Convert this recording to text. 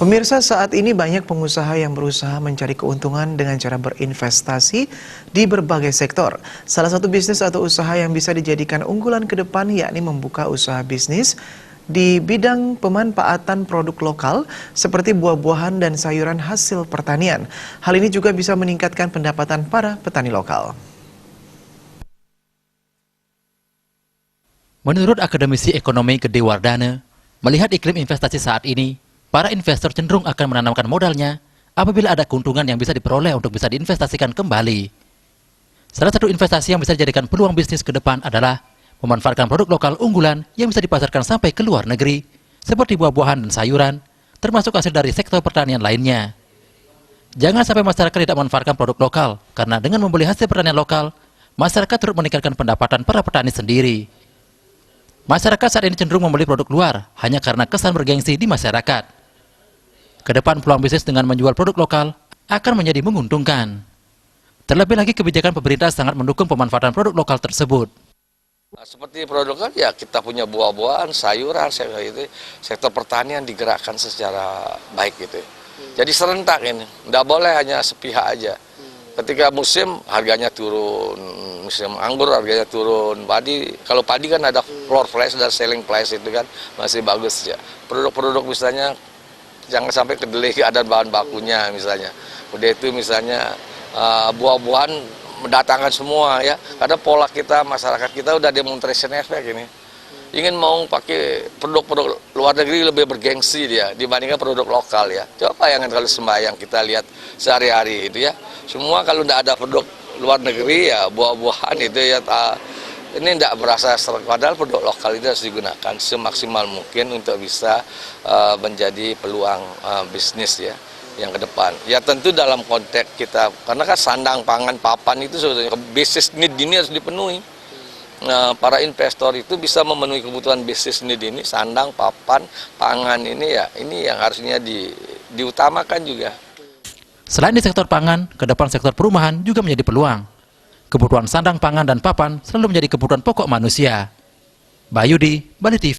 Pemirsa, saat ini banyak pengusaha yang berusaha mencari keuntungan dengan cara berinvestasi di berbagai sektor. Salah satu bisnis atau usaha yang bisa dijadikan unggulan ke depan yakni membuka usaha bisnis di bidang pemanfaatan produk lokal seperti buah-buahan dan sayuran hasil pertanian. Hal ini juga bisa meningkatkan pendapatan para petani lokal. Menurut akademisi ekonomi Gede Wardana, melihat iklim investasi saat ini, para investor cenderung akan menanamkan modalnya apabila ada keuntungan yang bisa diperoleh untuk bisa diinvestasikan kembali. Salah satu investasi yang bisa dijadikan peluang bisnis ke depan adalah memanfaatkan produk lokal unggulan yang bisa dipasarkan sampai ke luar negeri, seperti buah-buahan dan sayuran, termasuk hasil dari sektor pertanian lainnya. Jangan sampai masyarakat tidak memanfaatkan produk lokal, karena dengan membeli hasil pertanian lokal, masyarakat turut meningkatkan pendapatan para petani sendiri. Masyarakat saat ini cenderung membeli produk luar hanya karena kesan bergengsi di masyarakat. Kedepan peluang bisnis dengan menjual produk lokal akan menjadi menguntungkan. Terlebih lagi kebijakan pemerintah sangat mendukung pemanfaatan produk lokal tersebut. Seperti produk kan ya kita punya buah-buahan, sayuran, sektor pertanian digerakkan secara baik gitu. Jadi serentak ini, tidak boleh hanya sepihak aja. Ketika musim harganya turun, musim anggur harganya turun, padi kalau padi kan ada floor price dan selling price itu kan masih bagus ya. Produk-produk misalnya jangan sampai kedelai ada bahan bakunya misalnya. Udah itu misalnya buah-buahan mendatangkan semua ya. Karena pola kita masyarakat kita udah demonstration effect ini. Ingin mau pakai produk-produk luar negeri lebih bergengsi dia dibandingkan produk lokal ya. Coba bayangkan kalau sembahyang kita lihat sehari-hari itu ya. Semua kalau tidak ada produk luar negeri ya buah-buahan itu ya ini tidak berasa serak. Padahal produk lokal itu harus digunakan semaksimal mungkin untuk bisa menjadi peluang bisnis ya yang ke depan. Ya tentu dalam konteks kita karena kan sandang, pangan, papan itu sebetulnya bisnis need ini harus dipenuhi. Nah, para investor itu bisa memenuhi kebutuhan bisnis need ini, sandang, papan, pangan ini ya, ini yang harusnya diutamakan juga. Selain di sektor pangan, ke depan sektor perumahan juga menjadi peluang. Kebutuhan sandang, pangan, dan papan selalu menjadi kebutuhan pokok manusia. Bayudi, Bali TV.